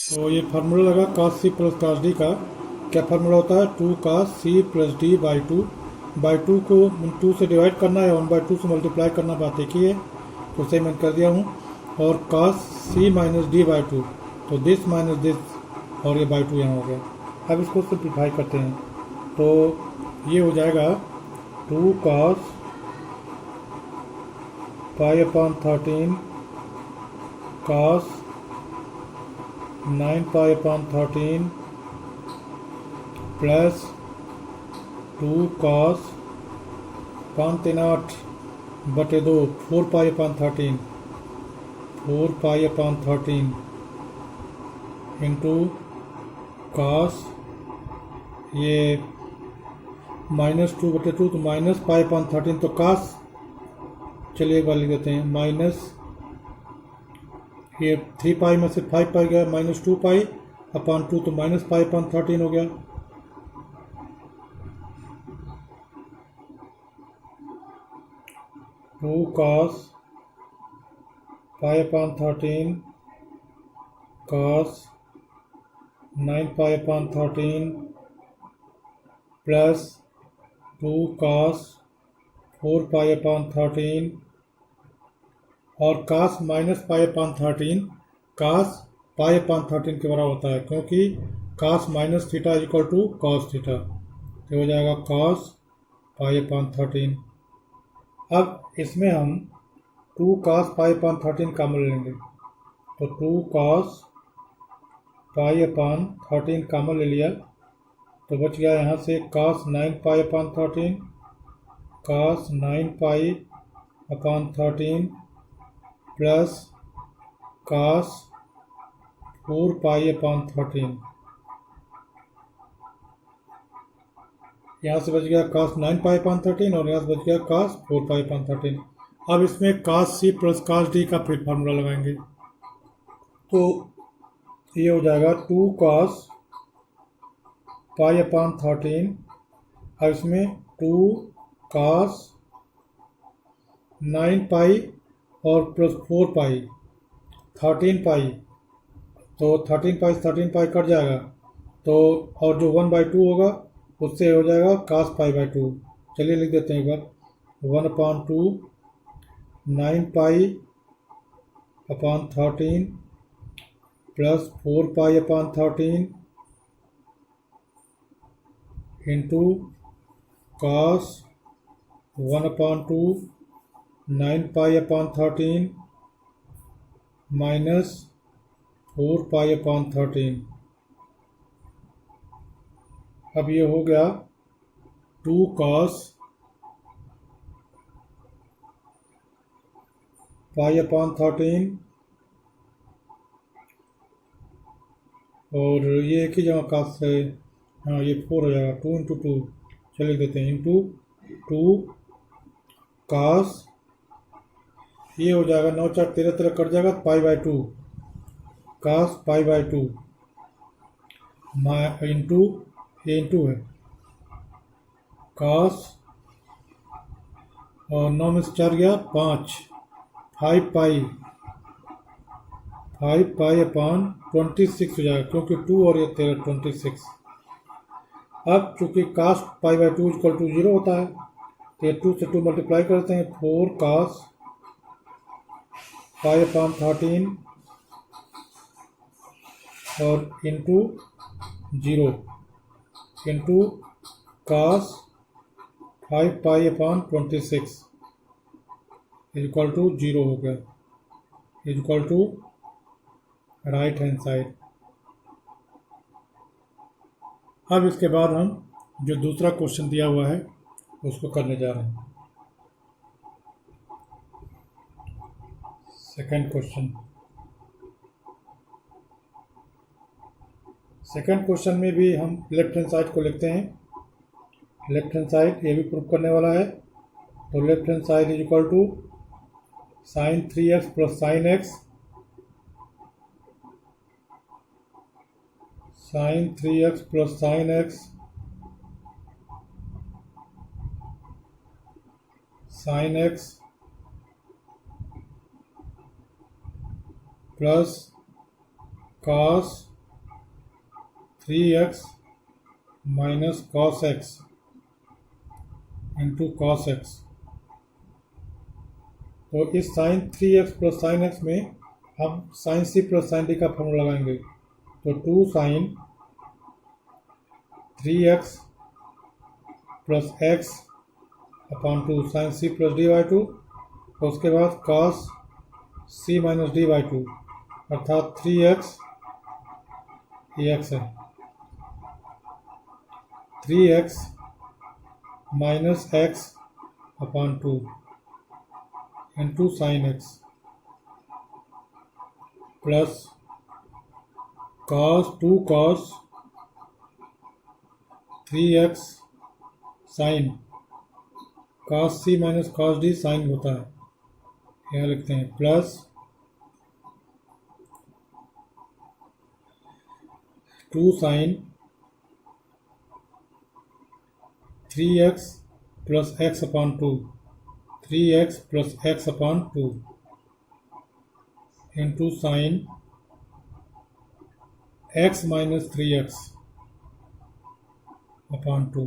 तो ये फार्मूला लगा cos c plus cos d का। क्या फार्मूला होता है? 2 cos c plus d by two को 2 से डिवाइड करना है, 1/2 से मल्टीप्लाई करना, बात एक ही है। तो उसे मैंने कर दिया हूँ। और cos c minus D by two, तो दिस माइनस दिस, और ये बाई टू यहाँ हो गया। अब इसको सिंप्लीफाई करते हैं तो ये हो जाएगा 2 cos pi upon 13 cos 9 pi upon 13 plus 2 cos 5 3 8/2 4 pi upon 13 4 pi upon 13 into cos ये -2/2, तो माइनस पाई अपॉन 13, तो cos, चलिए एक बार लिख देते हैं, माइनस ये 3 पाई में से 5 पाई गया, -2 पाई अपॉन 2, तो माइनस पाई अपॉन 13 हो गया। Two cos pi upon 13 cos 9 pi upon 13 plus 2 cos 4 pi upon 13, और cos minus pi upon 13 cos pi upon 13 के बराबर होता है, क्योंकि cos minus theta equal to cos theta, तो हो जाएगा cos पाई अपॉन 13। अब इसमें हम 2 cos पाई अपॉन 13 कॉमन लेंगे, तो 2 cos पाई अपॉन 13 कॉमन ले लिया, तो बच गया यहाँ से cos 9 pi upon 13, cos 9 pi upon 13 plus cos 4 pi upon 13, यहाँ से बच गया cos 9 पाई अपॉन 13, और यहाँ से बच गया cos 4 पाई अपॉन 13। अब इसमें cos c plus cos d का फिर फार्मूला लगाएंगे, तो ये हो जाएगा 2 cos पाई अपॉन 13, अब इसमें 2 cos 9 पाई और प्लस 4 पाई 13 पाई, तो 13 पाई कट जाएगा, तो और जो 1/2 होगा उससे हो जाएगा cos पाई/2। चलिए लिख देते हैं एक बार, 1/2 9 pi upon 13 plus 4 pi upon 13 into cos 1/2 9 pi upon 13 minus 4 pi upon 13। अब ये हो गया 2 cos पाई अपॉन 13, और ये एक ही जगह कास है, हाँ ये 4 हो जाएगा, 2 इंटू 2, चलिए देते हैं, इंटू 2 cos, ये हो जाएगा 9 4 13 कट जाएगा, पाई/2 cos पाई/2 इंटू, ये इंटू है, cos, और 9 में से 4 गया 5, 5 पाई अपॉन 26 हो जाएगा, क्योंकि 2 और ये 13 26। अब चूंकि cos पाई/2 इक्वल टू 0 होता है, तो ये 2 से 2 मल्टीप्लाई करते हैं, 4 cos पाई अपॉन 13 और into 0 into cos 5 pi upon 26 equal to 0 हो गया, equal to right hand side. अब इसके बाद हम जो दूसरा क्वेश्चन दिया हुआ है उसको करने जा रहे हैं। सेकंड क्वेश्चन में भी हम लेफ्ट हैंड साइड को लिखते हैं। लेफ्ट हैंड साइड ये भी प्रूव करने वाला है, तो left hand side is equal to sin 3x plus sin x, sin 3x plus sin x sin x plus cos 3x minus cos x into cos x. तो इस sine 3x plus sine x में हम sine C plus sine D का formula लगाएंगे। तो 2 sine 3x plus x upon 2 sine C plus D by 2, और उसके बाद cos C minus D by 2, अर्थात 3x ये x है, 3x minus x upon 2 into sine x plus cos 2 cos 3x sine cos C minus cos D sine होता है, यहाँ लिखते हैं, plus 2 sine 3x plus x upon 2, 3x plus x upon 2 into sine x minus 3x upon 2।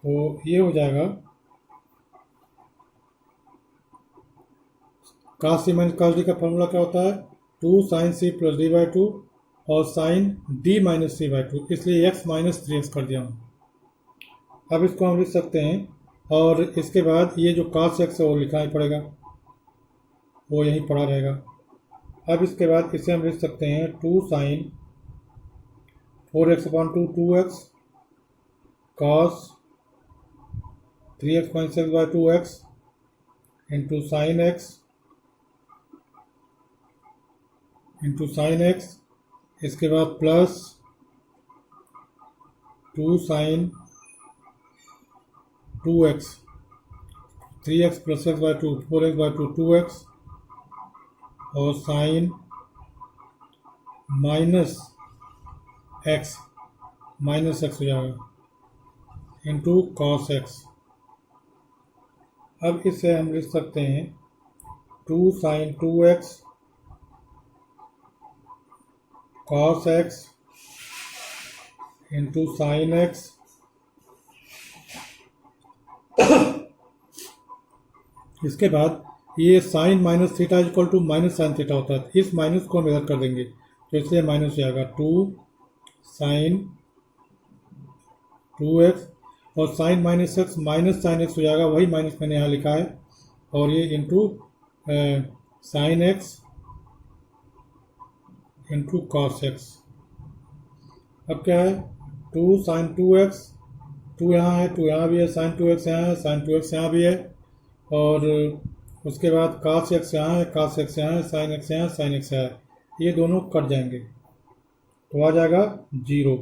तो ये हो जाएगा cos C minus cos D का फॉर्मूला क्या होता है, 2 sine C plus D by 2 और sine D minus C by 2, इसलिए x माइनस 3x कर दिया हूँ। अब इसको हम लिख सकते हैं, और इसके बाद ये जो cos x है वो लिखना ही पड़ेगा, वो यहीं पड़ा रहेगा। अब इसके बाद इसे हम लिख सकते हैं 2 sine 4x upon 2 2x cos 3x minus x by 2x into sine x, इसके बाद plus 2 sine 2x 3x plus x by 2 4x by 2 2x और साइन माइनस एक्स हो जाएगा इंटू कॉस एक्स। अब इसे हम लिख सकते हैं 2 sine 2x cos x into sine x इसके बाद ये sine minus theta equal to minus sine theta होता है, इस माइनस को हम इधर कर देंगे, तो इसलिए माइनस हो जाएगा 2 साइन 2x और sine minus x minus sine x हो जाएगा, वही माइनस मैंने यहाँ लिखा है, और ये into sine x into cos x. अब क्या है 2 साइन 2x, 2 यहाँ है 2 यहाँ भी है, साइन 2x यहाँ है, साइन 2x यहाँ भी है, और उसके बाद cos x यहाँ है, cos x यहाँ है, sin x यहाँ है, sin x यहाँ है, ये दोनों कट जाएंगे तो आ जाएगा 0।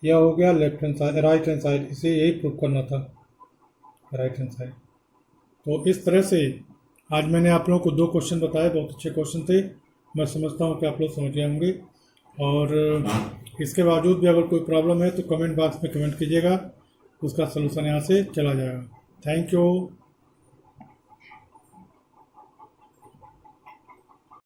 यह हो गया left hand side, right hand side, इसे यही प्रूव करना था, राइट हैंड साइड। तो इस तरह से आज मैंने आप लोगों को 2 क्वेश्चन बताए, बहुत अच्छे क्वेश्चन थे, मैं समझता हूँ कि आप लोग समझ गए होंगे। और इसके बावजूद भी अगर कोई प्रॉब्लम है तो कमेंट बॉक्स में कमेंट कीजिएगा, उसका सलूशन यहाँ से चला जाएगा। Thank you.